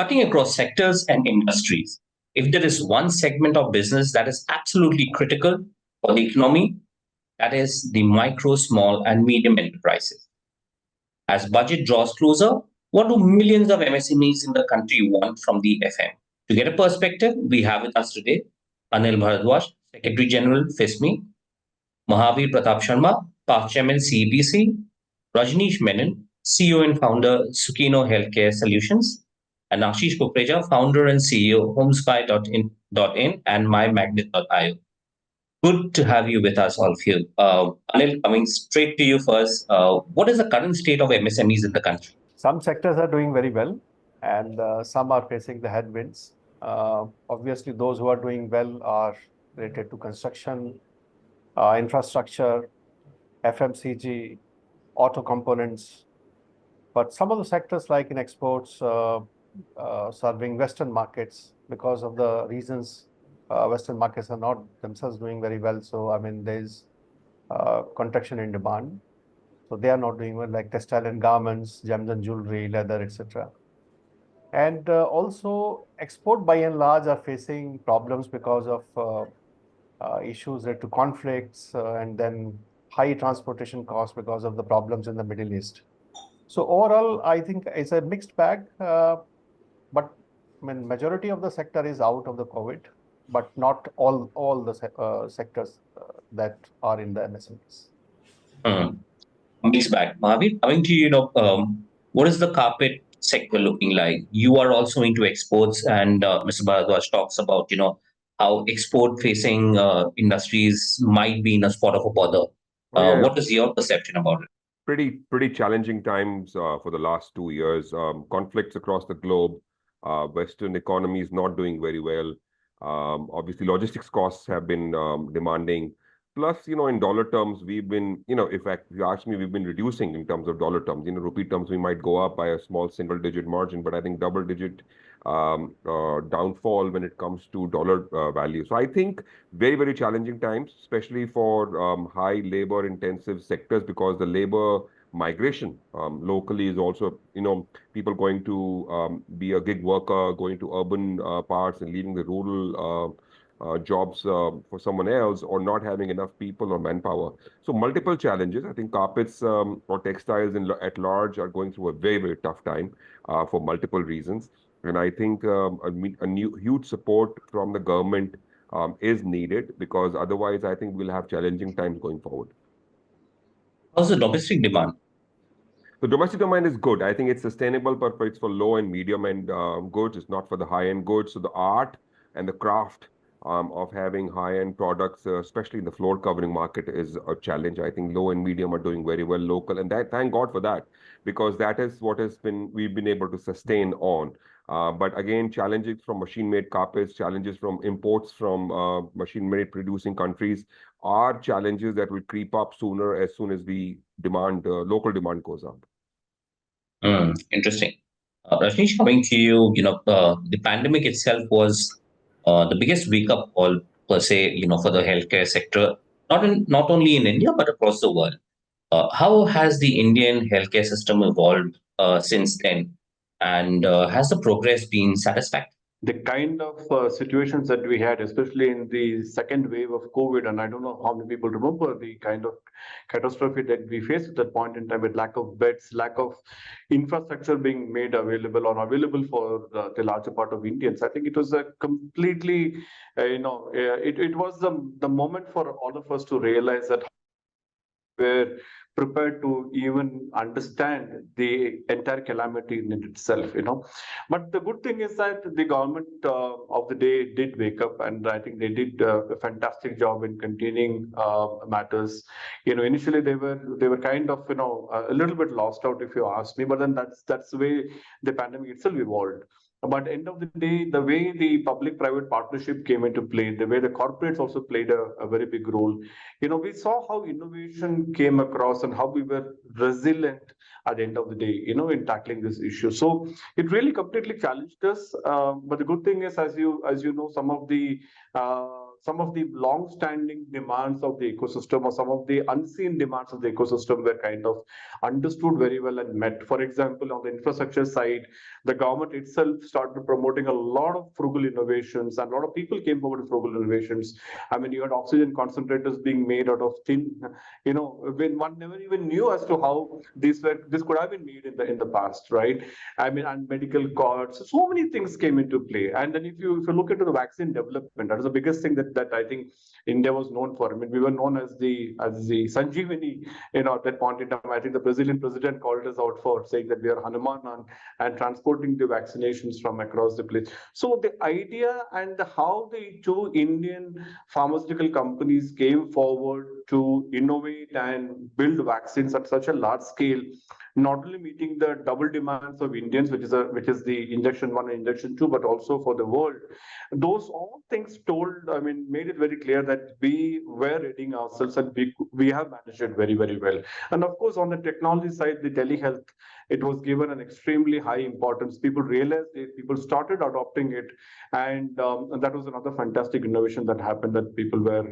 cutting across sectors and industries. If there is one segment of business that is absolutely critical for the economy, that is the micro, small, and medium enterprises. As budget draws closer, what do millions of MSMEs in the country want from the FM? To get a perspective, we have with us today Anil Bhardwaj, Secretary General, FISME, Mahavir Pratap Sharma, past Chairman, CEPC, Rajinish Menon, CEO and founder, Sukino Healthcare Solutions, and Ashish Kukreja, founder and CEO, homespy.in and mymagnet.io. Good to have you with us, all of you. Anil, coming straight to you first, what is the current state of MSMEs in the country? Some sectors are doing very well, and some are facing the headwinds. Obviously, those who are doing well are related to construction, infrastructure, FMCG, auto components. But some of the sectors, like in exports, serving Western markets, because of the reasons, Western markets are not themselves doing very well. So, I mean, there's contraction in demand. So they are not doing well, like textile and garments, gems and jewelry, leather, etc. And also, export by and large are facing problems because of issues related to conflicts and then high transportation costs because of the problems in the Middle East. So overall, I think it's a mixed bag. But I mean, majority of the sector is out of the COVID, but not all the sectors that are in the MSMEs. Mixed bag. Mahavir, coming to you, what is the carpet sector looking like? You are also into exports, and Mr. Bharadwaj talks about, how export-facing industries might be in a spot of a bother. Yeah, What is your perception about it? pretty challenging times for the last 2 years. Conflicts across the globe, Western economies not doing very well. Obviously, logistics costs have been demanding. Plus, in dollar terms, we've been, if you ask me, we've been reducing in terms of dollar terms. Rupee terms, we might go up by a small single-digit margin, but I think double-digit downfall when it comes to dollar value. So I think very, very challenging times, especially for high labor-intensive sectors, because the labor migration locally is also, people going to be a gig worker, going to urban parts and leaving the rural jobs for someone else, or not having enough people or manpower. So multiple challenges. I think carpets or textiles at large are going through a very, very tough time for multiple reasons. And I think a new huge support from the government is needed, because otherwise I think we'll have challenging times going forward. How's the domestic demand? The domestic demand is good. I think it's sustainable, but it's for low and medium end goods. It's not for the high end goods. So the art and the craft of having high-end products, especially in the floor covering market, is a challenge. I think low and medium are doing very well local, and thank God for that, because that is what we've been able to sustain on. But again, challenges from machine-made carpets, challenges from imports from machine-made producing countries are challenges that will creep up as soon as the local demand goes up. Interesting. Rajnish, coming to you, the pandemic itself was the biggest wake-up call per se, for the healthcare sector, not only in India but across the world. How has the Indian healthcare system evolved since then, and has the progress been satisfactory? The kind of situations that we had, especially in the second wave of COVID, and I don't know how many people remember the kind of catastrophe that we faced at that point in time, with lack of beds, lack of infrastructure being made available or available for the larger part of Indians. I think it was a completely, it was the moment for all of us to realize that we're prepared to even understand the entire calamity in itself, But the good thing is that the government of the day did wake up, and I think they did a fantastic job in containing matters. Initially they were kind of, a little bit lost out, if you ask me, but then that's the way the pandemic itself evolved. But end of the day, the way the public-private partnership came into play, the way the corporates also played a very big role, we saw how innovation came across and how we were resilient at the end of the day, in tackling this issue. So it really completely challenged us. But the good thing is, as you know, some of the some of the long-standing demands of the ecosystem or some of the unseen demands of the ecosystem were kind of understood very well and met. For example, on the infrastructure side, the government itself started promoting a lot of frugal innovations, and a lot of people came forward with frugal innovations. I mean, you had oxygen concentrators being made out of tin, when one never even knew as to how this could have been made in the past, right? I mean, and medical cords, so many things came into play. And then if you look into the vaccine development, that is the biggest thing that I think India was known for. I mean, we were known as the Sanjeevani, at that point in time. I think the Brazilian president called us out for saying that we are Hanuman and transporting the vaccinations from across the place. So the idea and how the two Indian pharmaceutical companies came forward to innovate and build vaccines at such a large scale, not only meeting the double demands of Indians, which is the injection 1 and injection 2, but also for the world. Those all things made it very clear that we were readying ourselves, and we have managed it very, very well. And of course, on the technology side, the telehealth, it was given an extremely high importance. People realized it, people started adopting it, and that was another fantastic innovation that happened, that people were,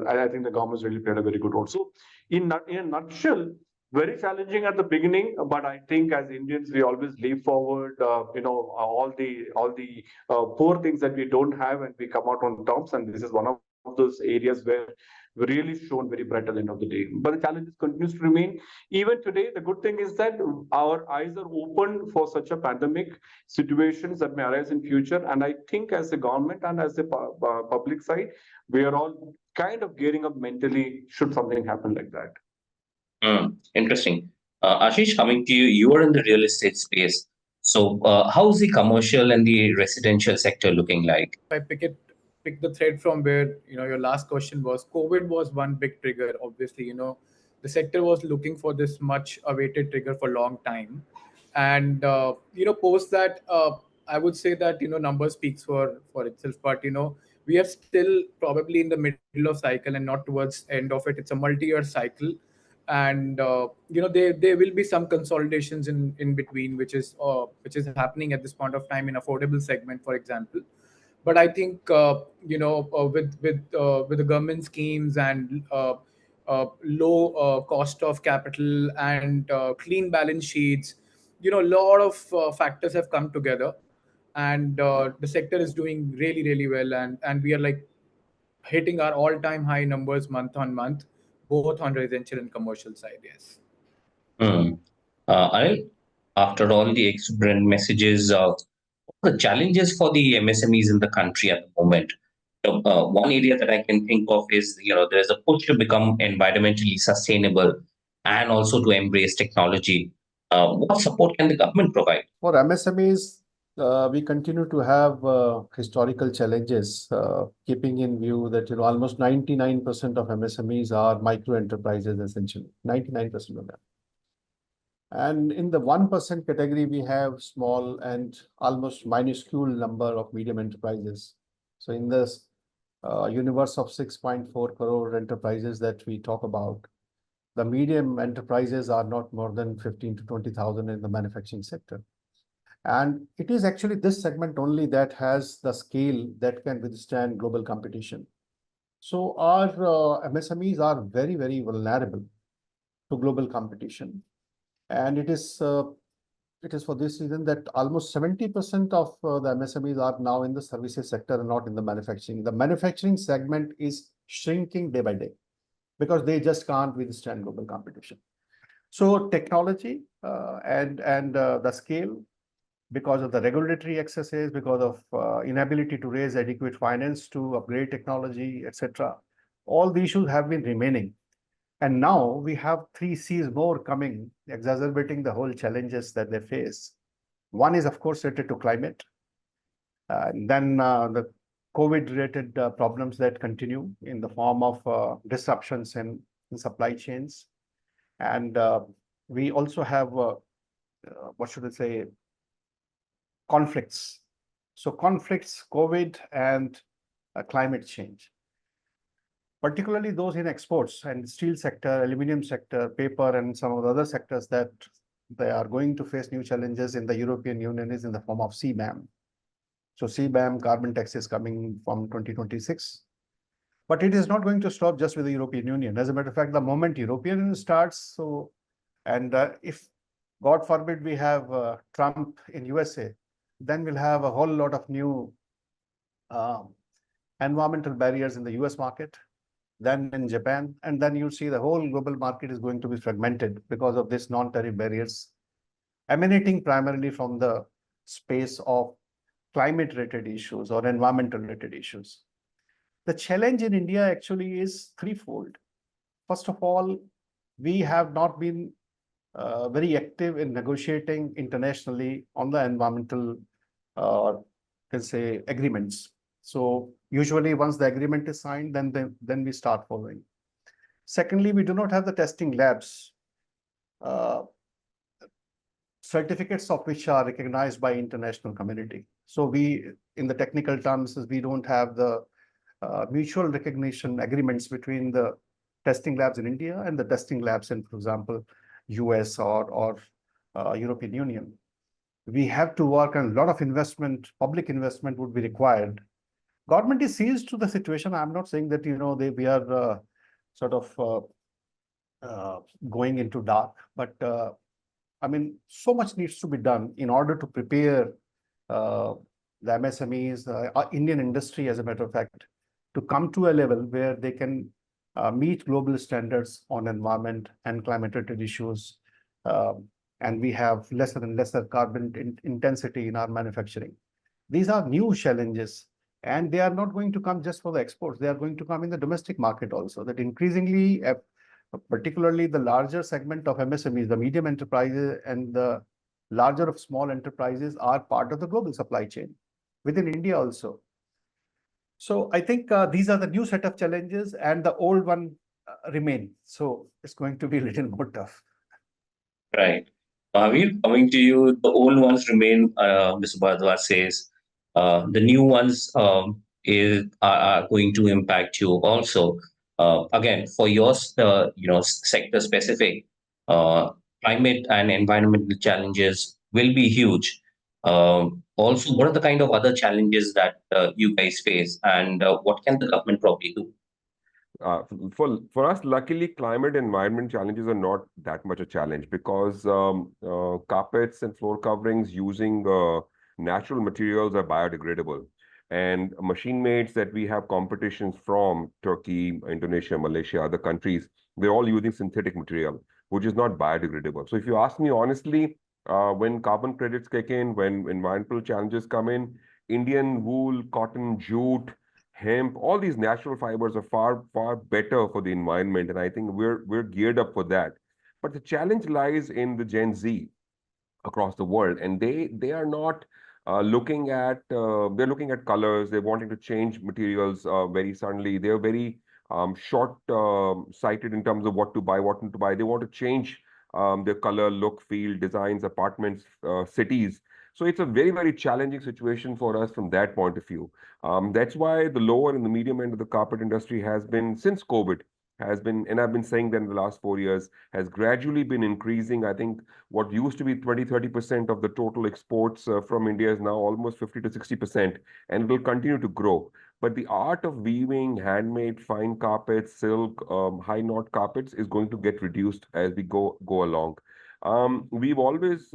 I think the government's really played a very good role. So in a nutshell, very challenging at the beginning, but I think as Indians, we always leap forward, all the poor things that we don't have, and we come out on tops. And this is one of those areas where we really shown very bright at the end of the day. But the challenges continues to remain. Even today, the good thing is that our eyes are open for such a pandemic situations that may arise in future. And I think as a government and as a public side, we are all kind of gearing up mentally should something happen like that. Interesting. Ashish, coming to you, you are in the real estate space. So, how's the commercial and the residential sector looking like? I pick the thread from where your last question was. COVID was one big trigger. Obviously, the sector was looking for this much awaited trigger for a long time, and post that, I would say that number speaks for itself. But we are still probably in the middle of cycle and not towards end of it. It's a multi-year cycle, and there will be some consolidations in between, which is happening at this point of time in affordable segment, for example. But I think with the government schemes and low cost of capital and clean balance sheets, a lot of factors have come together, and the sector is doing really, really well, and we are like hitting our all-time high numbers month on month, both on residential and commercial side. Yes. Hmm. Anil, after all the exuberant messages, the challenges for the MSMEs in the country at the moment. One area that I can think of is, there's a push to become environmentally sustainable and also to embrace technology. What support can the government provide? For MSMEs, we continue to have historical challenges, keeping in view that almost 99% of MSMEs are micro enterprises, essentially 99% of them. And in the 1% category, we have small and almost minuscule number of medium enterprises. So in this universe of 6.4 crore enterprises that we talk about, the medium enterprises are not more than 15 to 20,000 in the manufacturing sector. And it is actually this segment only that has the scale that can withstand global competition. So our MSMEs are very, very vulnerable to global competition. And it is for this reason that almost 70% of the MSMEs are now in the services sector and not in the manufacturing. The manufacturing segment is shrinking day by day because they just can't withstand global competition. So technology and the scale, because of the regulatory excesses, because of inability to raise adequate finance to upgrade technology, etc., all the issues have been remaining. And now we have 3 C's more coming, exacerbating the whole challenges that they face. One is, of course, related to climate. Then the COVID-related problems that continue in the form of disruptions in supply chains. And we also have, what should I say, conflicts. So conflicts, COVID, and climate change. Particularly those in exports and steel sector, aluminum sector, paper, and some of the other sectors that they are going to face new challenges in the European Union is in the form of CBAM. So CBAM carbon tax is coming from 2026. But it is not going to stop just with the European Union. As a matter of fact, the moment European Union starts, and if God forbid we have Trump in USA, then we'll have a whole lot of new environmental barriers in the US market, then in Japan, and then you see the whole global market is going to be fragmented because of this non-tariff barriers emanating primarily from the space of climate-related issues or environmental-related issues. The challenge in India actually is threefold. First of all, we have not been very active in negotiating internationally on the environmental, let's say, agreements. So usually once the agreement is signed, then we start following. Secondly, we do not have the testing labs, certificates of which are recognized by international community. So we, in the technical terms, we don't have the mutual recognition agreements between the testing labs in India and the testing labs in, for example, US or European Union. We have to work, and a lot of investment, public investment would be required. Government is seized to the situation. I'm not saying that, we are sort of going into dark, but I mean, so much needs to be done in order to prepare the MSMEs, Indian industry, as a matter of fact, to come to a level where they can meet global standards on environment and climate-related issues. And we have lesser and lesser carbon intensity in our manufacturing. These are new challenges, and they are not going to come just for the exports. They are going to come in the domestic market also. That increasingly, particularly the larger segment of MSMEs, the medium enterprises and the larger of small enterprises are part of the global supply chain within India also. So I think these are the new set of challenges, and the old one remain. So it's going to be a little more tough. Right. Mahavir, coming to you, the old ones remain, Mr. Bhardwaj says. The new ones are going to impact you also. Again, for your sector specific, climate and environmental challenges will be huge. Also, what are the kind of other challenges that you guys face, and what can the government probably do? For us, luckily, climate and environment challenges are not that much a challenge because carpets and floor coverings using natural materials are biodegradable. And machine mades that we have competitions from Turkey, Indonesia, Malaysia, other countries, they're all using synthetic material, which is not biodegradable. So if you ask me honestly, when carbon credits kick in, when environmental challenges come in, Indian wool, cotton, jute, hemp, all these natural fibers are far better for the environment, and I think we're geared up for that. But the challenge lies in the Gen Z across the world, and they are not looking at they're looking at colors. They're wanting to change materials very suddenly. They're very short sighted in terms of what to buy, what not to buy. They want to change their color, look, feel, designs, apartments, cities. So it's a very challenging situation for us from that point of view. That's why the lower and the medium end of the carpet industry has been, since COVID, has been, and I've been saying that in the last 4 years, has gradually been increasing. I think what used to be 20-30% of the total exports from India is now almost 50 to 60%, and it will continue to grow. But the art of weaving handmade fine carpets, silk, high knot carpets is going to get reduced as we go along. We've always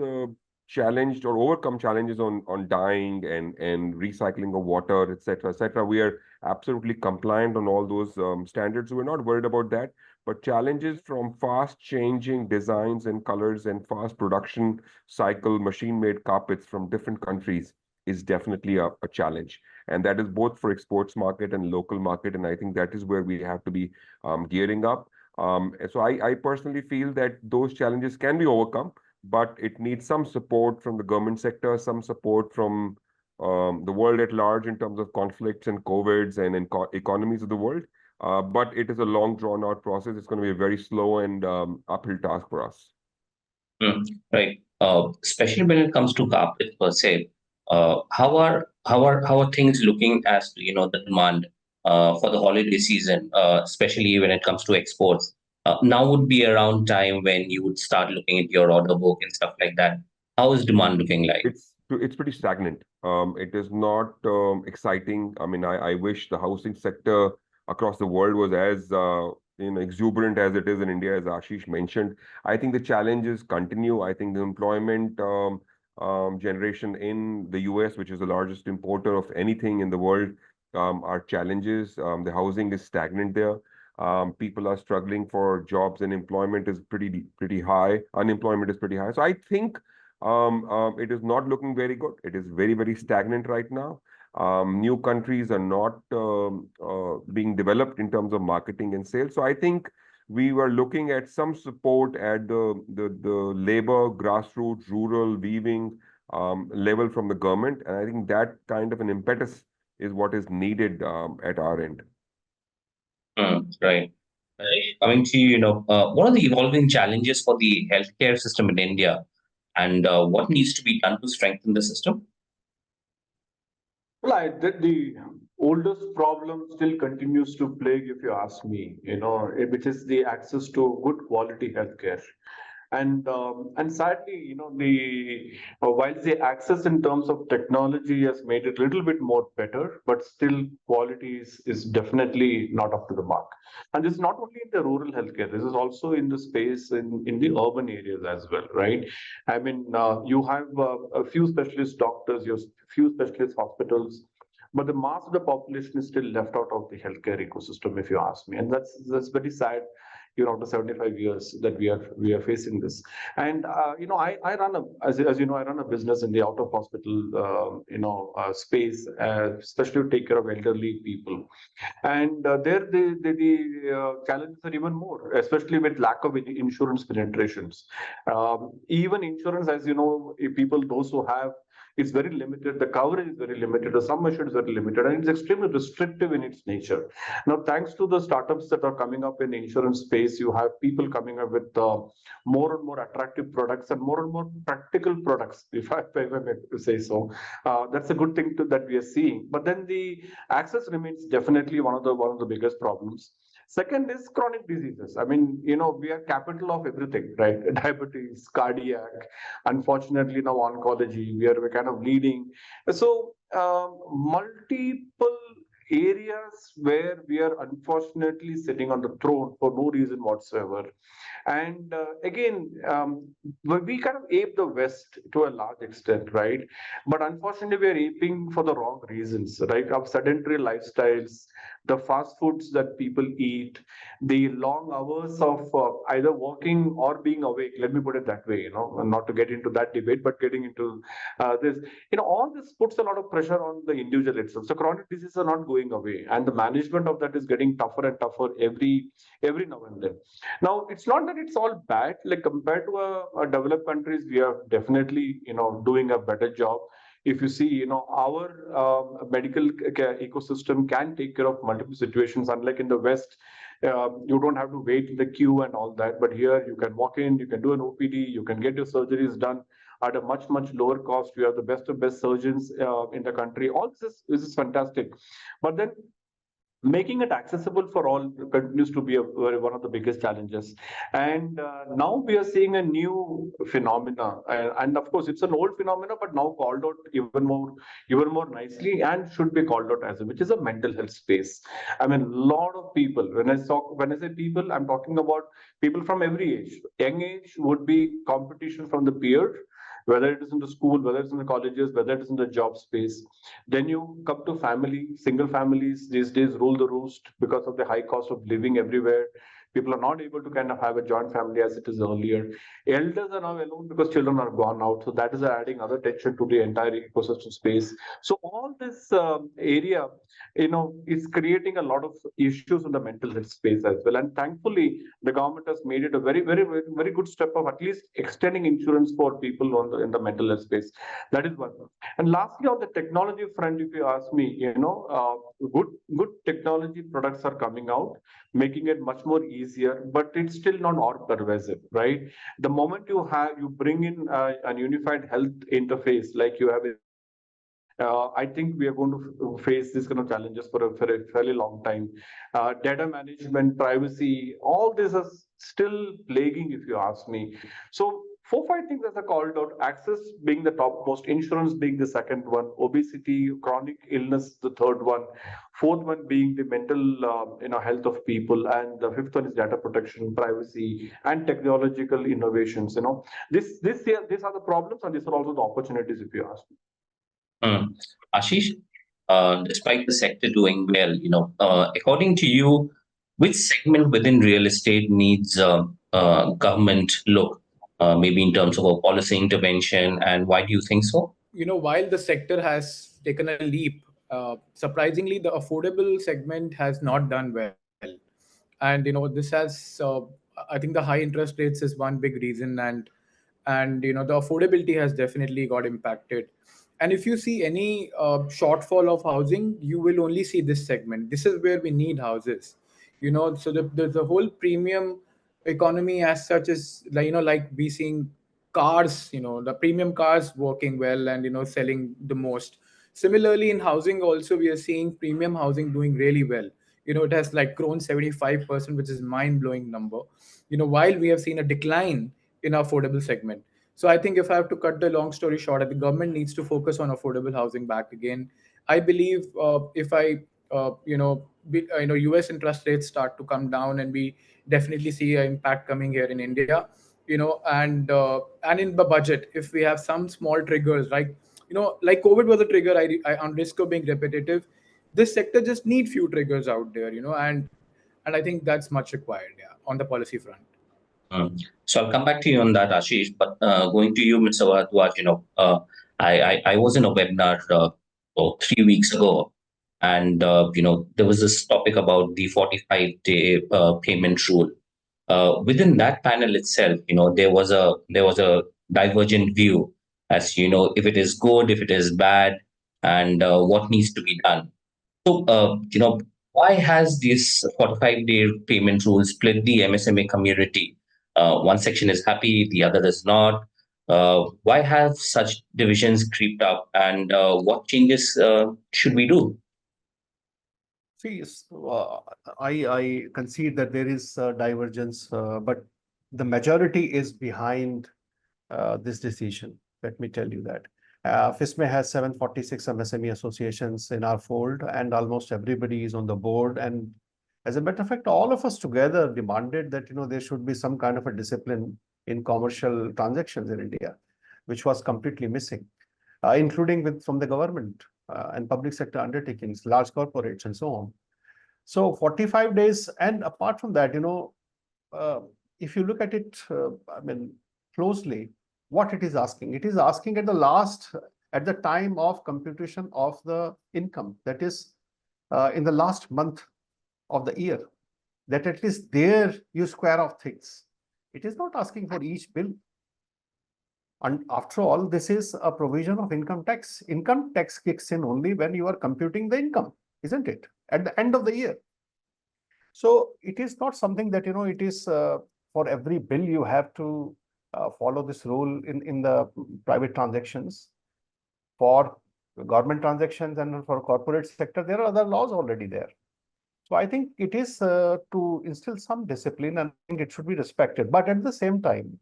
challenged or overcome challenges on dyeing and recycling of water, etc., etc. We are absolutely compliant on all those standards. So we're not worried about that. But challenges from fast changing designs and colors and fast production cycle machine-made carpets from different countries is definitely a challenge. And that is both for exports market and local market. And I think that is where we have to be gearing up. So I personally feel that those challenges can be overcome, but it needs some support from the government sector, some support from the world at large in terms of conflicts and COVIDs and economies of the world. But it is a long drawn out process. It's going to be a very slow and uphill task for us. Right. Especially when it comes to carpet per se, how are things looking as to, the demand for the holiday season, especially when it comes to exports? Now would be around time when you would start looking at your order book and stuff like that. How is demand looking like? it's pretty stagnant. It is not exciting. I mean, I wish the housing sector across the world was as exuberant as it is in India, as Ashish mentioned. I think the challenges continue. I think the employment generation in the US, which is the largest importer of anything in the world, are challenges. The housing is stagnant there. People are struggling for jobs, and employment is pretty high. Unemployment is pretty high. So I think it is not looking very good. It is very stagnant right now. New countries are not being developed in terms of marketing and sales. So I think we were looking at some support at the labor, grassroots, rural, weaving level from the government. And I think that kind of an impetus is what is needed at our end. Right. Coming to what are the evolving challenges for the healthcare system in India, and what needs to be done to strengthen the system? Well, the oldest problem still continues to plague, if you ask me, which is the access to good quality healthcare. And sadly, the while the access in terms of technology has made it a little bit more better, but still quality is definitely not up to the mark. And this is not only in the rural healthcare, this is also in the space in the urban areas as well, right? I mean, you have a few specialist doctors, you have few specialist hospitals, but the mass of the population is still left out of the healthcare ecosystem, if you ask me. And that's very sad, after 75 years that we are facing this. And I run as you know, I run a business in the out of hospital space, especially to take care of elderly people. And there the challenges are even more, especially with lack of insurance penetrations. Even insurance, as you know, people, those who have, it's very limited. The coverage is very limited. The sum assured is very limited, and it's extremely restrictive in its nature. Now, thanks to the startups that are coming up in the insurance space, you have people coming up with more and more attractive products and more practical products, if I may say so. That's a good thing that we are seeing. But then the access remains definitely one of the biggest problems. Second is chronic diseases. I mean, we are capital of everything, right? Diabetes, cardiac, unfortunately now oncology, we're kind of leading. So multiple areas where we are unfortunately sitting on the throne for no reason whatsoever. And again, we kind of ape the West to a large extent, right? But unfortunately, we are aping for the wrong reasons, right? Of sedentary lifestyles, the fast foods that people eat, the long hours of either working or being awake. Let me put it that way, not to get into that debate, but getting into this, all this puts a lot of pressure on the individual itself. So chronic diseases are not going away, and the management of that is getting tougher and tougher every now and then. Now, it's not that it's all bad. Like compared to a developed countries, we are definitely doing a better job. If you see, our medical ecosystem can take care of multiple situations. Unlike in the West, you don't have to wait in the queue and all that. But here, you can walk in, you can do an OPD, you can get your surgeries done at a much lower cost. We have the best of best surgeons in the country. All this is fantastic. But then making it accessible for all continues to be one of the biggest challenges. And now we are seeing a new phenomena, and of course it's an old phenomena, but now called out even more nicely, and should be called out as which is a mental health space. I mean, a lot of people, when I say people, I'm talking about people from every age. Young age would be competition from the peers, whether it is in the school, whether it's in the colleges, whether it is in the job space. Then you come to family, single families these days rule the roost because of the high cost of living everywhere. People are not able to kind of have a joint family as it is earlier. Elders are now alone because children are gone out. So that is adding other tension to the entire ecosystem space. So all this area, is creating a lot of issues in the mental health space as well. And thankfully, the government has made it a very good step of at least extending insurance for people in the mental health space. That is one. And lastly, on the technology front, if you ask me, good technology products are coming out, making it much more easier, but it's still not all pervasive, right? The moment you bring in an unified health interface like you have in I think we are going to face this kind of challenges for a fairly long time. Data management, privacy, all this is still plaguing, if you ask me. So Four, five things as I called out, access being the topmost, insurance being the second one, obesity, chronic illness, the third one, fourth one being the mental health of people, and the fifth one is data protection, privacy, and technological innovations. These are the problems, and these are also the opportunities, if you ask me. Ashish, despite the sector doing well, according to you, which segment within real estate needs government look, maybe in terms of a policy intervention, and why do you think so? While the sector has taken a leap, surprisingly, the affordable segment has not done well. And this has, I think, the high interest rates is one big reason, and the affordability has definitely got impacted. And if you see any shortfall of housing, you will only see this segment. This is where we need houses. So the whole premium economy as such is like like we seeing cars, the premium cars working well and selling the most. Similarly, in housing also we are seeing premium housing doing really well. It has like grown 75%, which is mind blowing number. While we have seen a decline in our affordable segment. So I think if I have to cut the long story short, the government needs to focus on affordable housing back again. I believe if I US interest rates start to come down, and we definitely see an impact coming here in India, and in the budget, if we have some small triggers, like COVID was a trigger. I on risk of being repetitive, this sector just need few triggers out there, and I think that's much required, yeah, on the policy front. So I'll come back to you on that, Ashish. But going to you, Mr. Bhardwaj, I was in a webinar 3 weeks ago, and there was this topic about the 45-day payment rule. Within that panel itself, there was a divergent view as if it is good, if it is bad, and what needs to be done. So, why has this 45-day payment rule split the MSME community? One section is happy, the other is not. Why have such divisions creeped up, and what changes should we do? See, I concede that there is divergence, but the majority is behind this decision. Let me tell you that. FISME has 746 MSME associations in our fold, and almost everybody is on the board. And as a matter of fact, all of us together demanded that there should be some kind of a discipline in commercial transactions in India, which was completely missing, including from the government and public sector undertakings, large corporates, and so on. So 45 days, and apart from that, if you look at it, closely, what it is asking at the time of computation of the income, that is in the last month of the year, that at least there you square off things. It is not asking for each bill. And after all, this is a provision of income tax. Income tax kicks in only when you are computing the income, isn't it? At the end of the year. So it is not something that, it is for every bill you have to follow this rule in the private transactions. For government transactions and for corporate sector, there are other laws already there. So I think it is to instill some discipline, and I think it should be respected. But at the same time,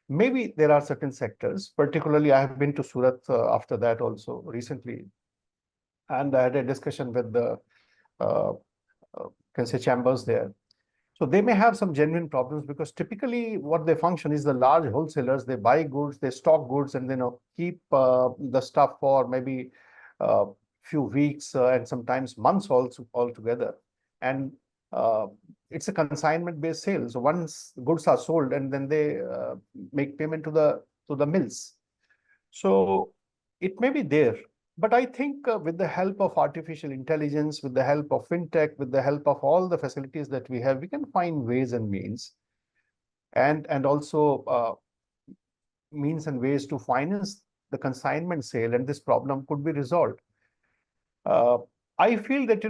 maybe there are certain sectors, particularly I have been to Surat after that also recently, and I had a discussion with the chambers there. So they may have some genuine problems, because typically what they function is the large wholesalers. They buy goods, they stock goods, and then keep the stuff for maybe a few weeks and sometimes months altogether. And it's a consignment-based sale. So once goods are sold, and then they make payment to the mills. So it may be there. But I think with the help of artificial intelligence, with the help of fintech, with the help of all the facilities that we have, we can find ways and means, and also means and ways to finance the consignment sale, and this problem could be resolved. I feel that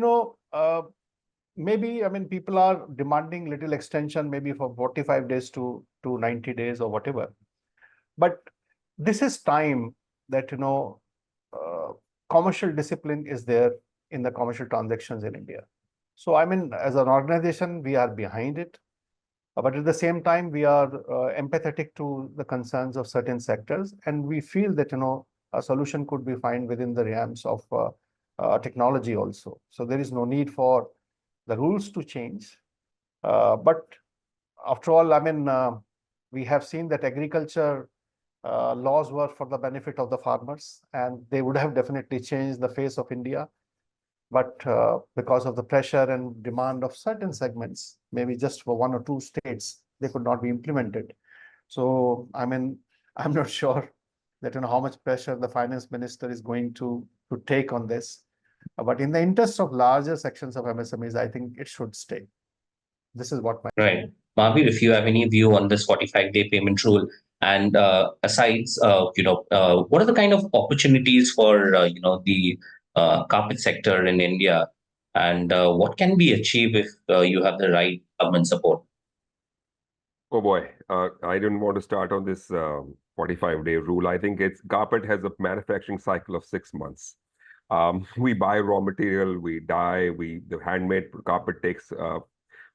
maybe people are demanding little extension, maybe for 45 days to 90 days or whatever. But this is time that commercial discipline is there in the commercial transactions in India. So as an organization, we are behind it. But at the same time, we are empathetic to the concerns of certain sectors, and we feel that a solution could be found within the realms of technology also. So there is no need for the rules to change. But after all, I mean, we have seen that agriculture laws were for the benefit of the farmers, and they would have definitely changed the face of India. But because of the pressure and demand of certain segments, maybe just for one or two states, they could not be implemented. So, I mean, I'm not sure that how much pressure the finance minister is going to take on this. But in the interest of larger sections of MSMEs, I think it should stay. This is what my Right. Mahavir, if you have any view on this 45-day payment rule, and what are the kind of opportunities for, the carpet sector in India, and what can be achieved if you have the right government support? Oh boy, I didn't want to start on this 45-day rule. I think carpet has a manufacturing cycle of 6 months. We buy raw material, we dye, the handmade carpet takes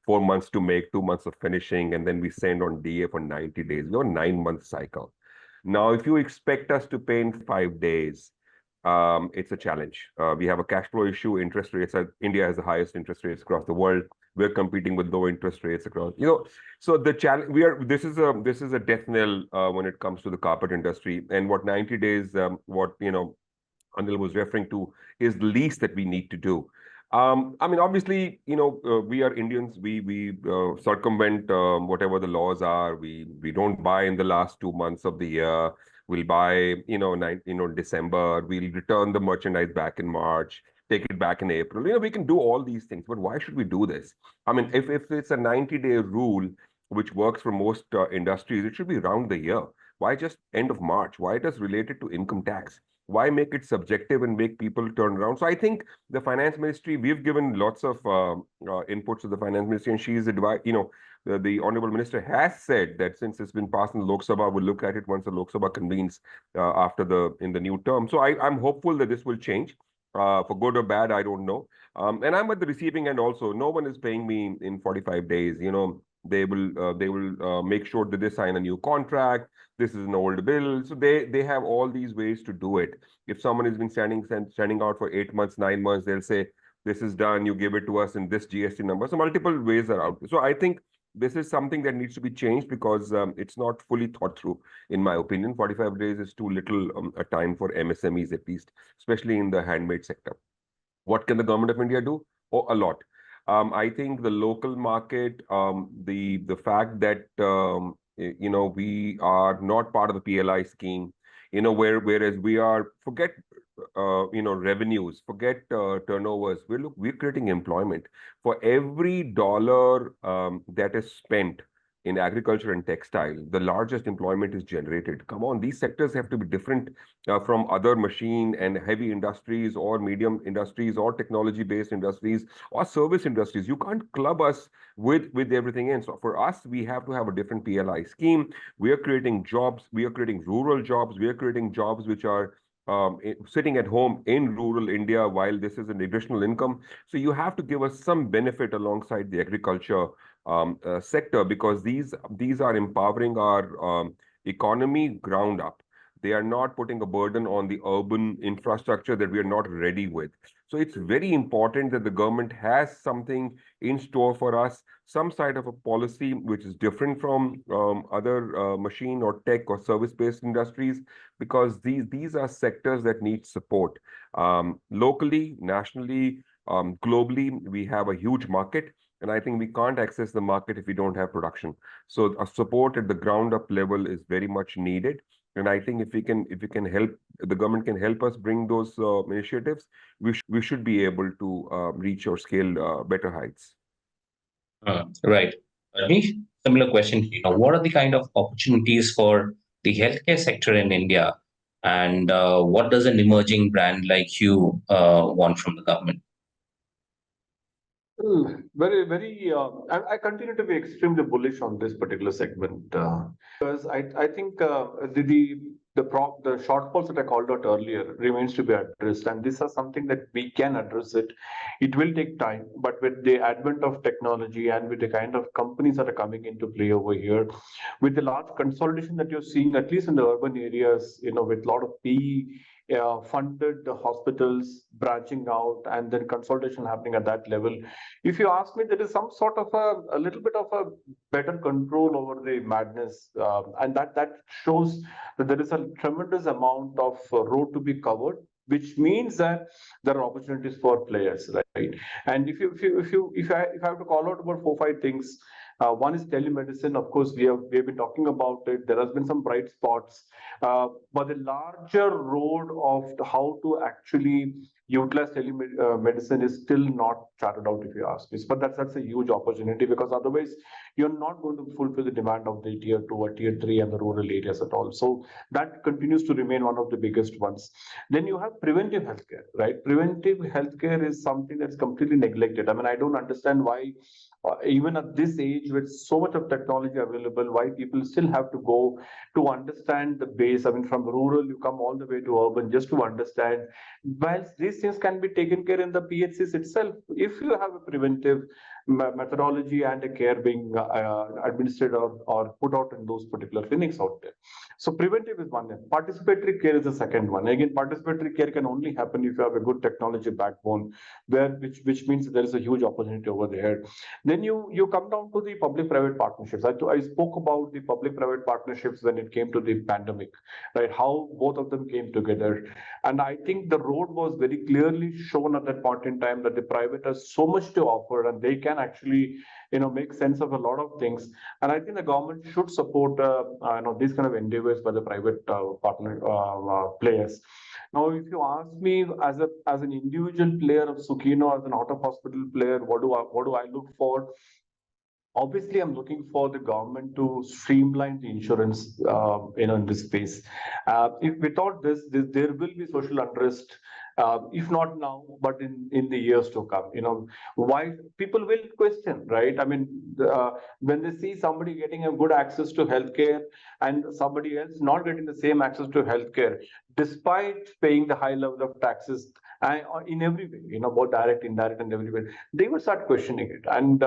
4 months to make, 2 months of finishing, and then we send on DA for 90 days. We have a 9-month cycle. Now, if you expect us to pay in 5 days, it's a challenge. We have a cash flow issue. Interest rates India has the highest interest rates across the world. We're competing with low interest rates across, so the challenge this is a death knell when it comes to the carpet industry. And what 90 days, what Anil was referring to, is the least that we need to do. I mean, obviously, we are Indians. We circumvent whatever the laws are. We don't buy in the last 2 months of the year. We'll buy, December. We'll return the merchandise back in March, take it back in April. We can do all these things, but why should we do this? I mean, if it's a 90-day rule, which works for most industries, it should be around the year. Why just end of March? Why it is related to income tax? Why make it subjective and make people turn around? So I think the finance ministry, we've given lots of inputs to the finance ministry, and she's advised, the honorable minister has said that since it's been passed in the Lok Sabha, we'll look at it once the Lok Sabha convenes in the new term. So I'm hopeful that this will change. For good or bad, I don't know. And I'm at the receiving end also. No one is paying me in 45 days. They will make sure that they sign a new contract. This is an old bill. So they have all these ways to do it. If someone has been standing out for 8 months, 9 months, they'll say, this is done, you give it to us in this GST number. So multiple ways are out. So I think this is something that needs to be changed because it's not fully thought through, in my opinion. 45 days is too little a time for MSMEs, at least, especially in the handmade sector. What can the government of India do? Oh, a lot. I think the local market, the fact that we are not part of the PLI scheme, whereas we are, forget revenues, forget turnovers. We're creating employment. For every dollar that is spent in agriculture and textile, the largest employment is generated. Come on, these sectors have to be different from other machine and heavy industries or medium industries or technology-based industries or service industries. You can't club us with everything in. So for us, we have to have a different PLI scheme. We are creating jobs. We are creating rural jobs. We are creating jobs which are sitting at home in rural India while this is an additional income. So you have to give us some benefit alongside the agriculture sector, because these are empowering our economy ground up. They are not putting a burden on the urban infrastructure that we are not ready with. So it's very important that the government has something in store for us, some side of a policy which is different from other machine or tech or service-based industries, because these are sectors that need support. Locally, nationally, globally, we have a huge market. And I think we can't access the market if we don't have production. So a support at the ground up level is very much needed. And I think if we can help, the government can help us bring those initiatives, we should be able to reach or scale better heights. Right. Rajnish, similar question here. What are the kind of opportunities for the healthcare sector in India? And what does an emerging brand like you want from the government? Very, very. I continue to be extremely bullish on this particular segment because I think the shortfalls that I called out earlier remains to be addressed, and this is something that we can address it. It will take time, but with the advent of technology and with the kind of companies that are coming into play over here, with the large consolidation that you're seeing, at least in the urban areas, with a lot of PE funded hospitals branching out and then consolidation happening at that level. If you ask me, there is some sort of a little bit of a better control over the madness, and that shows that there is a tremendous amount of road to be covered, which means that there are opportunities for players, right? And if I have to call out about 4 5 things, one is telemedicine. Of course, we have been talking about it. There has been some bright spots, but the larger road of how to actually utilize telemedicine is still not charted out, if you ask me. But that's a huge opportunity, because otherwise you're not going to fulfill the demand of the tier 2 or tier 3 and the rural areas at all. So that continues to remain one of the biggest ones. Then you have preventive healthcare, right? Preventive healthcare is something that's completely neglected. I mean, I don't understand why, even at this age with so much of technology available, why people still have to go to understand the base. I mean, from rural, you come all the way to urban just to understand. Whilst these things can be taken care in the PHCs itself, if you have a preventive methodology and a care being administered or put out in those particular clinics out there. So preventive is one. Participatory care is the second one. Again, participatory care can only happen if you have a good technology backbone, which means there is a huge opportunity over there. Then you come down to the public-private partnerships. I spoke about the public-private partnerships when it came to the pandemic, right? How both of them came together. And I think the road was very clearly shown at that point in time that the private has so much to offer, and they can actually make sense of a lot of things. And I think the government should support these kind of endeavors by the private partner players. Now, if you ask me as an individual player of Sukino, as an out of hospital player, what do I look for? Obviously, I'm looking for the government to streamline the insurance, in this space. If without this, there will be social unrest, if not now, but in the years to come. Why people will question, right? I mean, when they see somebody getting a good access to healthcare and somebody else not getting the same access to healthcare, despite paying the high level of taxes, in every way, both direct, indirect, and every way, they will start questioning it. And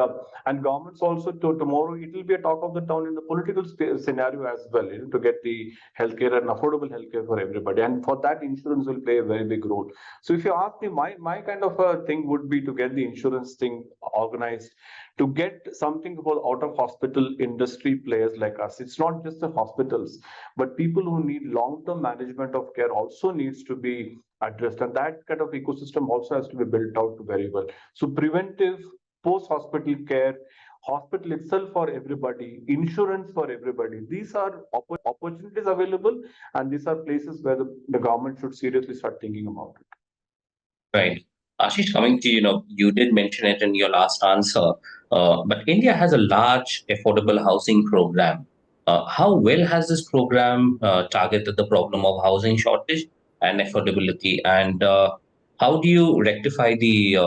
governments also, tomorrow it will be a talk of the town in the political scenario as well, to get the healthcare and affordable healthcare for everybody. And for that, insurance will play a very big role. So if you ask me, my kind of a thing would be to get the insurance thing organized, to get something for out of hospital industry players like us. It's not just the hospitals, but people who need long-term management of care also needs to be addressed, and that kind of ecosystem also has to be built out very well. So preventive, post-hospital care, hospital itself for everybody, insurance for everybody, these are opportunities available, and these are places where the government should seriously start thinking about it. Right. Ashish, coming to you did mention it in your last answer, but India has a large affordable housing program. How well has this program targeted the problem of housing shortage and affordability? And how do you rectify the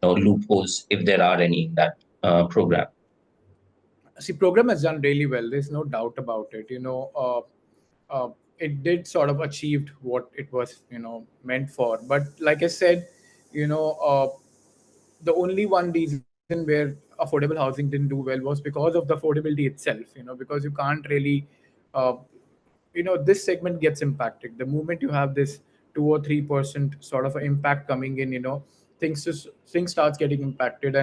loopholes, if there are any, in that program? See, program has done really well. There's no doubt about it. It did sort of achieved what it was, meant for. But like I said, the only one reason where affordable housing didn't do well was because of the affordability itself. Because you can't really, uh, this segment gets impacted the moment you have this 2 or 3% sort of impact coming in. Things starts getting impacted,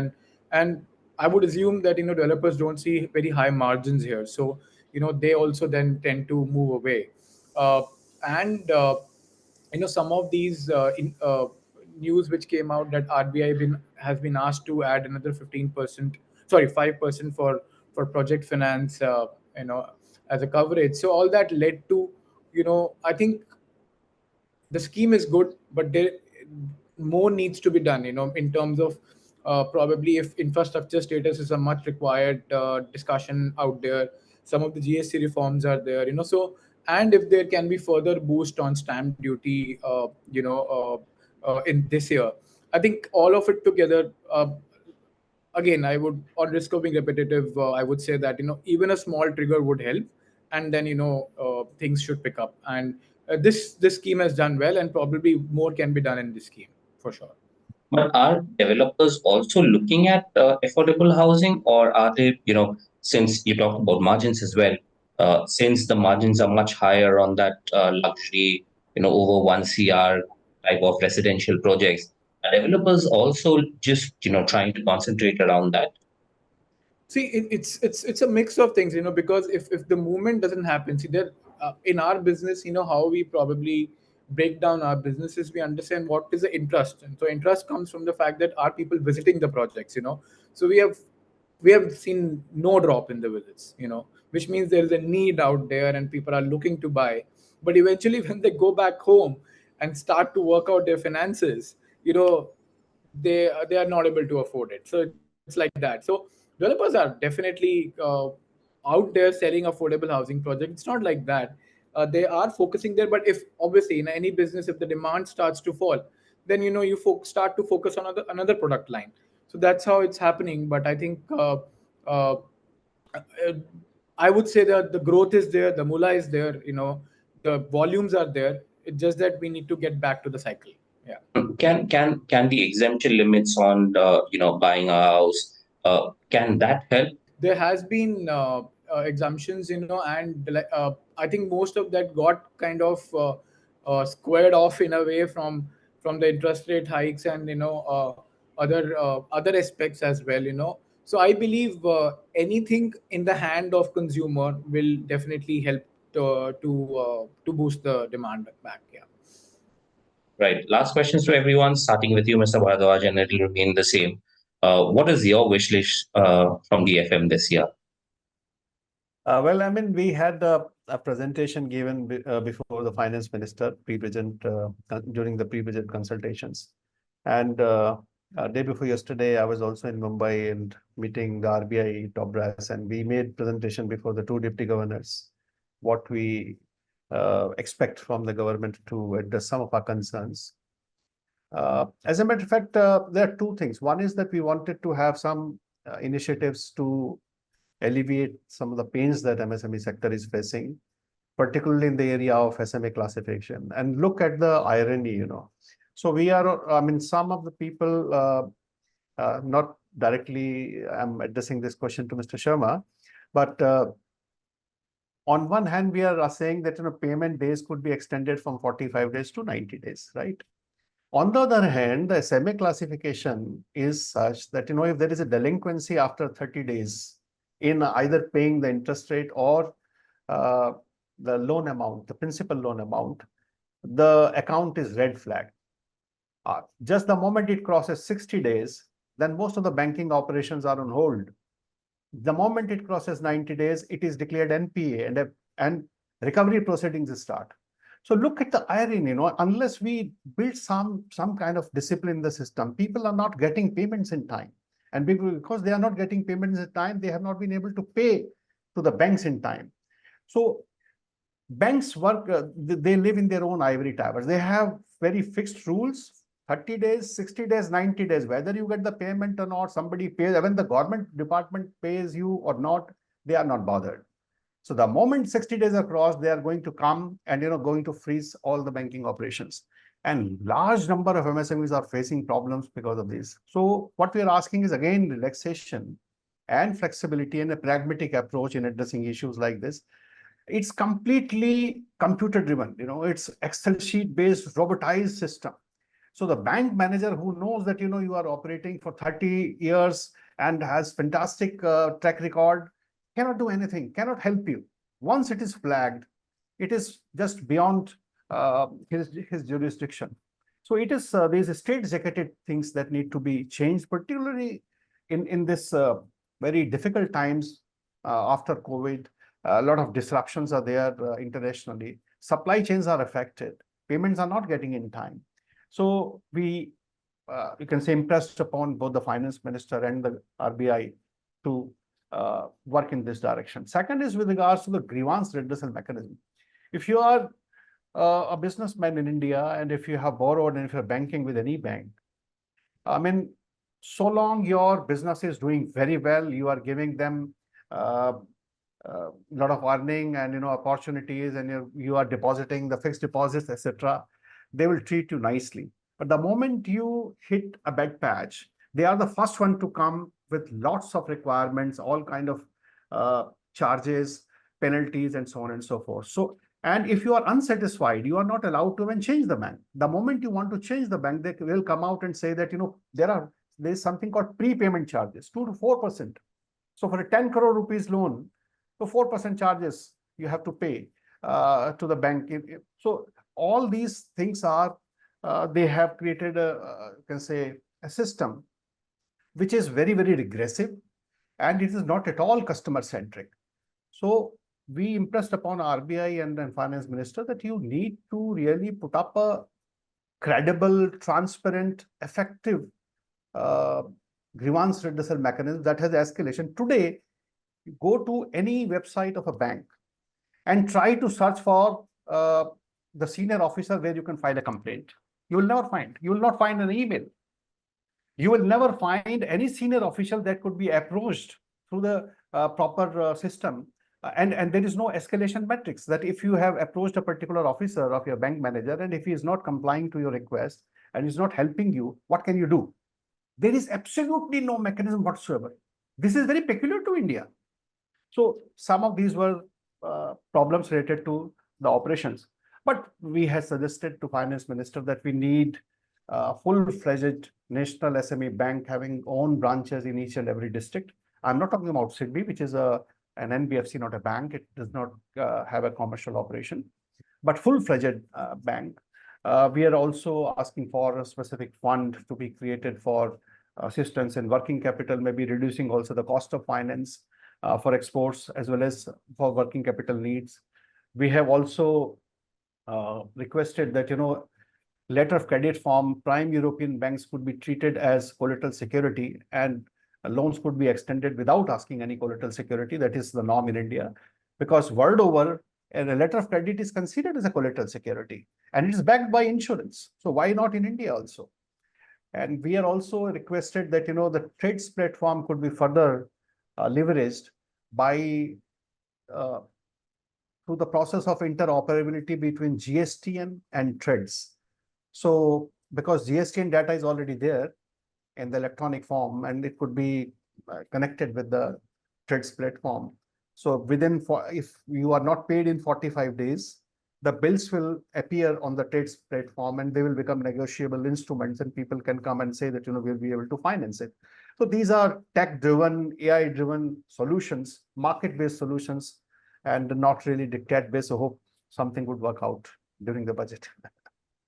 and I would assume that developers don't see very high margins here, so they also then tend to move away. And some of these news which came out that RBI has been asked to add another 15%, sorry, 5% for project finance, as a coverage. So all that led to, I think the scheme is good, but more needs to be done, in terms of probably if infrastructure status is a much required discussion out there. Some of the GST reforms are there, so, and if there can be further boost on stamp duty, in this year, I think all of it together. Again, I would, on risk of being repetitive, I would say that even a small trigger would help. and then things should pick up. And this scheme has done well, and probably more can be done in this scheme for sure. But are developers also looking at affordable housing, or are they, since you talked about margins as well, since the margins are much higher on that luxury, over 1 CR type of residential projects, are developers also just, trying to concentrate around that? See, it's a mix of things, because if the movement doesn't happen, see there in our business, how we probably break down our businesses, we understand what is the interest, and so interest comes from the fact that are people visiting the projects, so we have seen no drop in the visits, which means there is a need out there and people are looking to buy. But eventually, when they go back home and start to work out their finances, they are not able to afford it. So it's like that. So developers are definitely out there selling affordable housing projects. It's not like that. They are focusing there, but if obviously in any business, if the demand starts to fall, then you start to focus on another product line. So that's how it's happening. But I think uh, I would say that the growth is there, the mullah is there, the volumes are there. It's just that we need to get back to the cycle. Yeah. Can the exemption limits on buying a house, can that help? There has been exemptions, and I think most of that got kind of squared off in a way from the interest rate hikes and other aspects as well. So I believe anything in the hand of consumer will definitely help to boost the demand back. Yeah. Right. Last questions to everyone, starting with you, Mr. Bhardwaj, and it will remain the same. What is your wish list from the FM this year? Well, I mean, we had a presentation given before the finance minister during the pre-budget consultations. And day before yesterday, I was also in Mumbai and meeting the RBI top brass, and we made presentation before the two deputy governors what we expect from the government to address some of our concerns. As a matter of fact, there are two things. One is that we wanted to have some initiatives to alleviate some of the pains that MSME sector is facing, particularly in the area of SMA classification. And look at the irony, So we are, I mean, some of the people, not directly, I'm addressing this question to Mr. Sharma, but on one hand, we are saying that payment days could be extended from 45 days to 90 days, right? On the other hand, the SMA classification is such that, if there is a delinquency after 30 days in either paying the interest rate or the loan amount, the principal loan amount, the account is red flag. Just the moment it crosses 60 days, then most of the banking operations are on hold. The moment it crosses 90 days, it is declared NPA and recovery proceedings start. So look at the irony, unless we build some kind of discipline in the system, people are not getting payments in time. And because they are not getting payments in time, they have not been able to pay to the banks in time. So banks work, they live in their own ivory towers. They have very fixed rules, 30 days, 60 days, 90 days, whether you get the payment or not, somebody pays, even the government department pays you or not, they are not bothered. So the moment 60 days are crossed, they are going to come and going to freeze all the banking operations. And large number of MSMEs are facing problems because of this. So what we are asking is again relaxation and flexibility and a pragmatic approach in addressing issues like this. It's completely computer driven, it's Excel sheet based robotized system. So the bank manager who knows that you are operating for 30 years and has fantastic track record cannot do anything, cannot help you. Once it is flagged, it is just beyond his jurisdiction. So it is these state-executive things that need to be changed, particularly in this very difficult times after COVID. A lot of disruptions are there internationally. Supply chains are affected. Payments are not getting in time. So we, you can say, impressed upon both the finance minister and the RBI to work in this direction. Second is with regards to the grievance redressal mechanism. If you are a businessman in India and if you have borrowed and if you're banking with any bank, I mean, so long your business is doing very well, you are giving them lot of earning and opportunities, and you are depositing the fixed deposits, etc., they will treat you nicely. But the moment you hit a bad patch, they are the first one to come with lots of requirements, all kind of charges, penalties, and so on and so forth. So, and if you are unsatisfied, you are not allowed to even change the bank. The moment you want to change the bank, they will come out and say that there is something called prepayment charges, 2 to 4%. So for a 10 crore rupees loan, so 4% charges you have to pay to the bank. So all these things are, they have created you can say, a system which is very, very regressive, and it is not at all customer centric. So we impressed upon RBI and then finance minister that you need to really put up a credible, transparent, effective grievance redressal mechanism that has escalation. Today, go to any website of a bank and try to search for the senior officer where you can file a complaint. You will never find. You will not find an email. You will never find any senior official that could be approached through the proper system. And there is no escalation metrics that if you have approached a particular officer of your bank manager, and if he is not complying to your request and is not helping you, what can you do? There is absolutely no mechanism whatsoever. This is very peculiar to India. So some of these were problems related to the operations. But we had suggested to finance minister that we need full-fledged national SME bank having own branches in each and every district. I'm not talking about SIDBI, which is an NBFC, not a bank. It does not have a commercial operation, but full-fledged bank. We are also asking for a specific fund to be created for assistance in working capital, maybe reducing also the cost of finance for exports as well as for working capital needs. We have also requested that, letter of credit from prime European banks could be treated as collateral security, and loans could be extended without asking any collateral security. That is the norm in India, because world over, a letter of credit is considered as a collateral security and it is backed by insurance. So why not in India also? And we are also requested that, the trades platform could be further leveraged by through the process of interoperability between GSTN and trades. So because GSTN data is already there in the electronic form, and it could be connected with the trades platform. So if you are not paid in 45 days, the bills will appear on the trades platform and they will become negotiable instruments, and people can come and say that, we'll be able to finance it. So these are tech-driven, AI-driven solutions, market-based solutions, and not really dictate-based. So hope something would work out during the budget.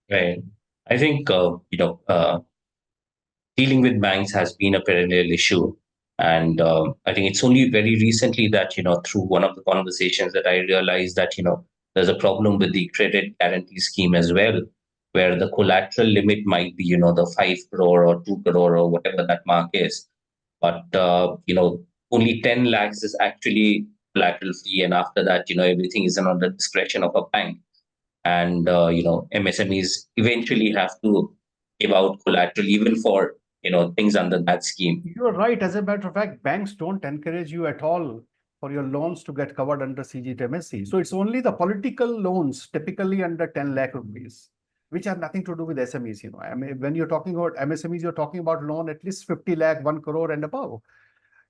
Right. I think, dealing with banks has been a perennial issue. And I think it's only very recently that, through one of the conversations that I realized that, there's a problem with the credit guarantee scheme as well, where the collateral limit might be, the 5 crore or 2 crore or whatever that mark is. But, only 10 lakhs is actually collateral fee. And after that, everything is on the discretion of a bank. And, MSMEs eventually have to give out collateral even for, things under that scheme. You're right. As a matter of fact, banks don't encourage you at all for your loans to get covered under CGTMSE. So it's only the political loans, typically under 10 lakh rupees, which have nothing to do with SMEs. I mean, when you're talking about MSMEs, you're talking about loan at least 50 lakh, 1 crore and above.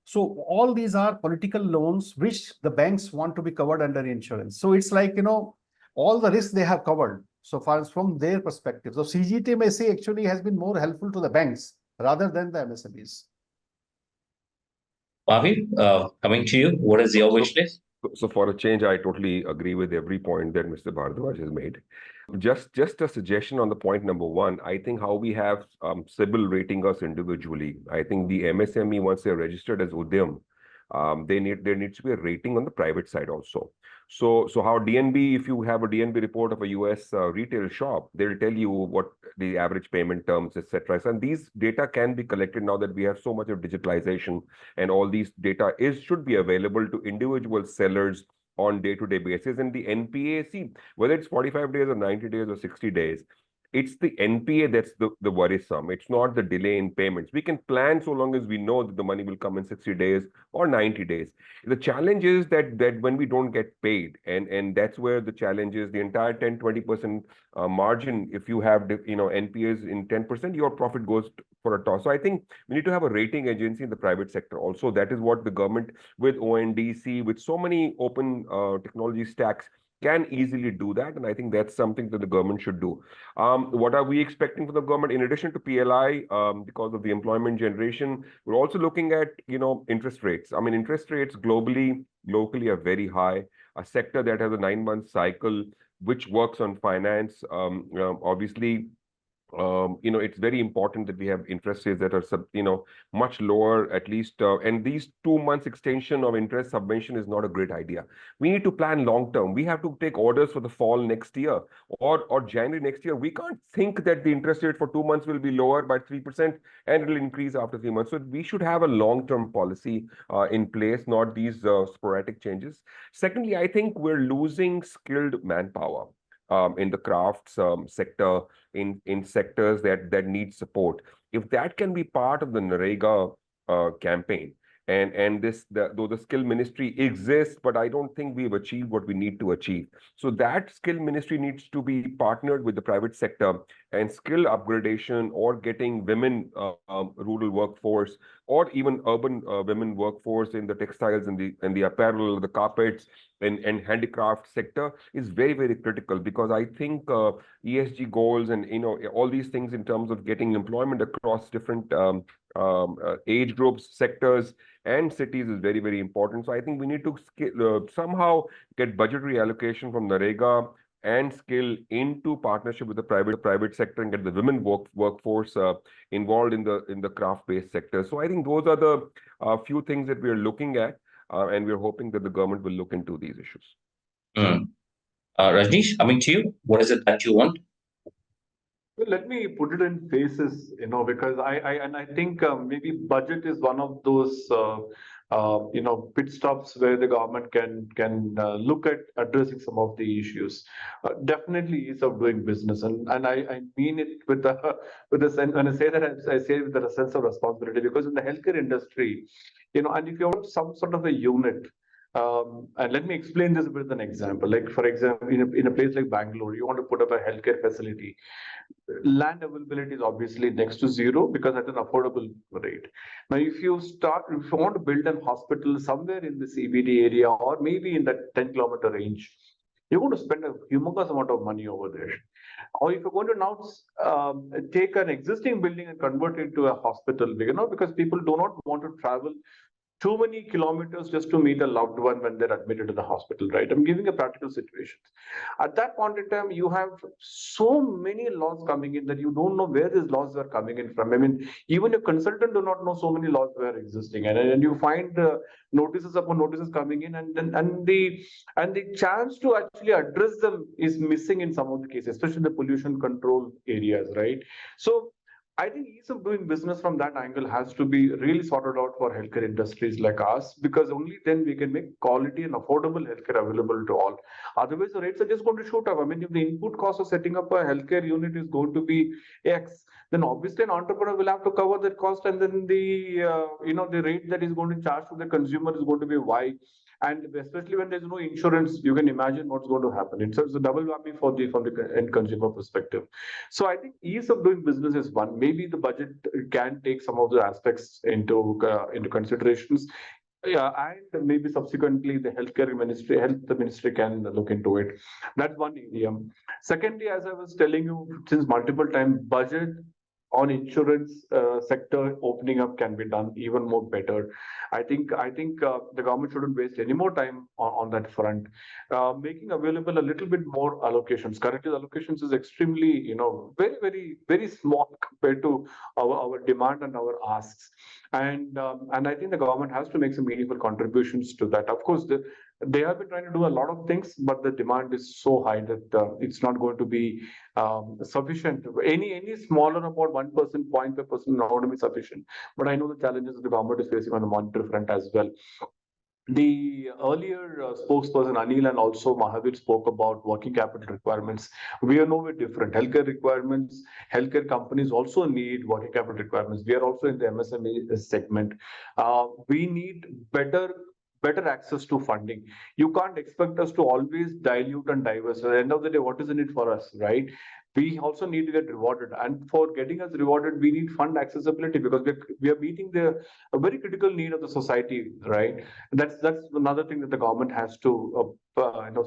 So all these are political loans which the banks want to be covered under insurance. So it's like, all the risks they have covered so far as from their perspective. So CGTMSE actually has been more helpful to the banks rather than the MSMEs. Mahavir, coming to you, what is your wish list? So for a change, I totally agree with every point that Mr. Bhardwaj has made. Just a suggestion on the point number one. I think how we have CIBIL rating us individually. I think the MSME, once they're registered as Udyam, there needs to be a rating on the private side also. So how DNB, if you have a DNB report of a US retail shop, they'll tell you what the average payment terms, etc. And these data can be collected now that we have so much of digitalization, and all these data should be available to individual sellers on day-to-day basis. And the NPA, see, whether it's 45 days or 90 days or 60 days, It's the NPA that's the worrisome. It's not the delay in payments. We can plan so long as we know that the money will come in 60 days or 90 days. The challenge is that when we don't get paid, and that's where the challenge is, the entire 10-20% margin, if you have NPAs in 10%, your profit goes for a toss. So I think we need to have a rating agency in the private sector also. That is what the government with ONDC, with so many open technology stacks, can easily do that. And I think that's something that the government should do. What are we expecting from the government? In addition to PLI, because of the employment generation, we're also looking at, interest rates. I mean, interest rates globally, locally are very high. A sector that has a 9-month cycle, which works on finance, obviously, it's very important that we have interest rates that are, much lower, at least. And these 2 months extension of interest subvention is not a great idea. We need to plan long term. We have to take orders for the fall next year or January next year. We can't think that the interest rate for 2 months will be lower by 3% and it will increase after 3 months. So we should have a long term policy in place, not these sporadic changes. Secondly, I think we're losing skilled manpower in the crafts sector, in sectors that need support. If that can be part of the NREGA campaign, and though the skill ministry exists, but I don't think we've achieved what we need to achieve. So that skill ministry needs to be partnered with the private sector, and skill upgradation or getting women rural workforce, or even urban women workforce in the textiles and the apparel, the carpets, and handicraft sector is very, very critical, because I think ESG goals and all these things in terms of getting employment across different age groups, sectors, and cities is very, very important. So I think we need to somehow get budgetary allocation from NREGA and skill into partnership with the private sector, and get the women workforce involved in the craft-based sector. So I think those are the few things that we are looking at, and we're hoping that the government will look into these issues. Rajnish, coming to you, what is it that you want? Well, let me put it in phases, because I think maybe budget is one of those pit stops where the government can look at addressing some of the issues. Definitely ease of doing business, and I mean it with the sense. When I say that, I say it with a sense of responsibility, because in the healthcare industry, and if you want some sort of a unit. And let me explain this with an example. Like, for example, in a place like Bangalore, you want to put up a healthcare facility. Land availability is obviously next to zero, because at an affordable rate. Now, if you want to build a hospital somewhere in the CBD area, or maybe in that 10-kilometer range, you're going to spend a humongous amount of money over there. Or if you're going to now take an existing building and convert it into a hospital, because people do not want to travel too many kilometers just to meet a loved one when they're admitted to the hospital, right? I'm giving a practical situation. At that point in time, you have so many laws coming in that you don't know where these laws are coming in from. I mean, even a consultant do not know so many laws were existing, and you find notices upon notices coming in, and the chance to actually address them is missing in some of the cases, especially the pollution control areas, right? So I think ease of doing business from that angle has to be really sorted out for healthcare industries like us, because only then we can make quality and affordable healthcare available to all. Otherwise, the rates are just going to shoot up. I mean, if the input cost of setting up a healthcare unit is going to be X, then obviously an entrepreneur will have to cover that cost, and then the rate that is going to charge to the consumer is going to be Y. And especially when there's no insurance, you can imagine what's going to happen. It's a double whammy from the end consumer perspective. So I think ease of doing business is one. Maybe the budget can take some of the aspects into considerations. Yeah, and maybe subsequently the health ministry can look into it. That's one area. Secondly, as I was telling you since multiple times, budget on insurance sector opening up can be done even more better. I think the government shouldn't waste any more time on that front. Making available a little bit more allocations. Currently, the allocations is extremely, very, very, very small compared to our demand and our asks. And I think the government has to make some meaningful contributions to that. Of course, they have been trying to do a lot of things, but the demand is so high that it's not going to be sufficient. Any smaller about 1%, 0.5% not going to be sufficient. But I know the challenges the government is facing on the monetary front as well. The earlier spokesperson Anil and also Mahavir spoke about working capital requirements. We are nowhere different. Healthcare requirements, healthcare companies also need working capital requirements. We are also in the MSME segment. We need better access to funding. You can't expect us to always dilute and diverse. At the end of the day, what is in it for us, right? We also need to get rewarded, and for getting us rewarded, we need fund accessibility, because we are meeting a very critical need of the society, right? That's another thing that the government has to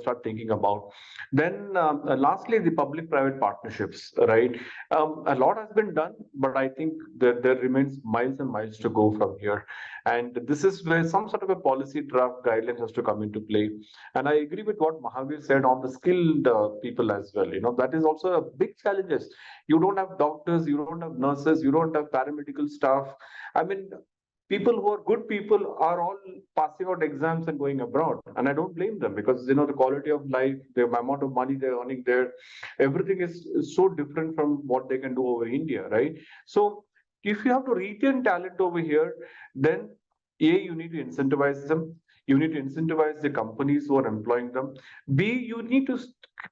start thinking about. Then lastly, the public-private partnerships, right? A lot has been done, but I think there remains miles and miles to go from here. And this is where some sort of a policy draft guidelines has to come into play. And I agree with what Mahavir said on the skilled people as well. That is also a big challenges. You don't have doctors, you don't have nurses, you don't have paramedical staff. I mean, people who are good people are all passing out exams and going abroad, and I don't blame them, because the quality of life, the amount of money they're earning there, everything is so different from what they can do over India, right? So if you have to retain talent over here, then you need to incentivize them. You need to incentivize the companies who are employing them. B, you need to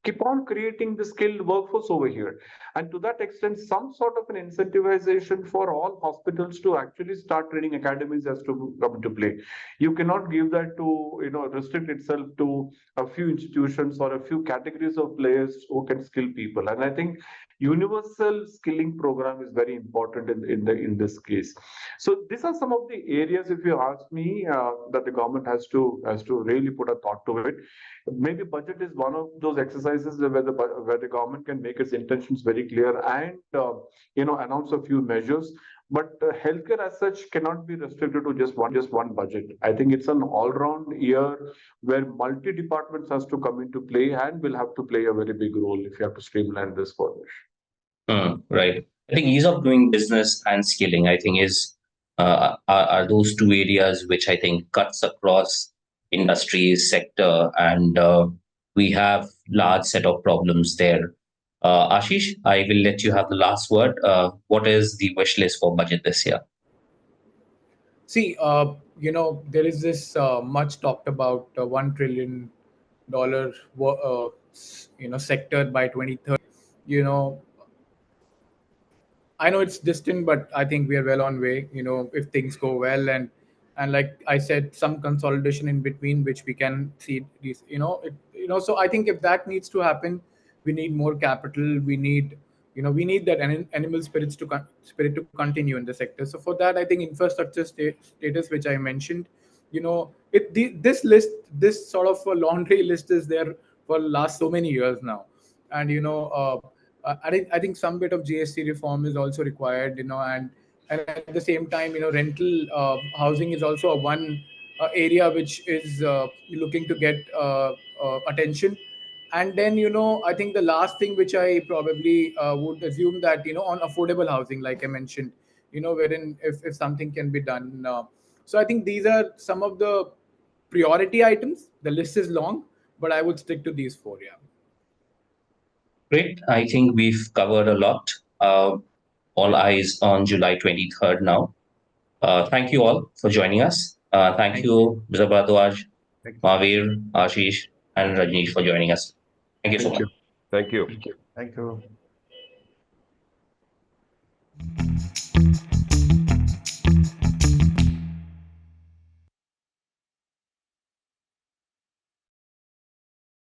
keep on creating the skilled workforce over here. And to that extent, some sort of an incentivization for all hospitals to actually start training academies has to come into play. You cannot give that to, restrict itself to a few institutions or a few categories of players who can skill people. And I think universal skilling program is very important in this case. So these are some of the areas, if you ask me, that the government has to really put a thought to it. Maybe budget is one of those exercises where the government can make its intentions very clear and announce a few measures. But healthcare as such cannot be restricted to just one budget. I think it's an all-round year where multi-departments has to come into play and will have to play a very big role if you have to streamline this further. Right. I think ease of doing business and skilling, I think, are those two areas which I think cuts across industries, sector, and we have large set of problems there. Ashish, I will let you have the last word. What is the wish list for budget this year? See, there is this much talked about $1 trillion, sector by 2030. I know it's distant, but I think we are well on way. If things go well, and like I said, some consolidation in between, which we can see. These, So I think if that needs to happen, we need more capital. We need that animal spirit to continue in the sector. So for that, I think infrastructure status, which I mentioned, this sort of a laundry list is there for last so many years now, and I think some bit of GST reform is also required, and at the same time, rental housing is also a one area which is looking to get attention. And then, I think the last thing which I probably would assume that, on affordable housing, like I mentioned, wherein if something can be done. So I think these are some of the priority items. The list is long, but I would stick to these four. Yeah. Great. I think we've covered a lot. All eyes on July 23rd now. Thank you all for joining us. Thank you, Mr. Bhardwaj, Mahavir, Ashish, and Rajnish for joining us. Thank you so much. Thank you. Thank you.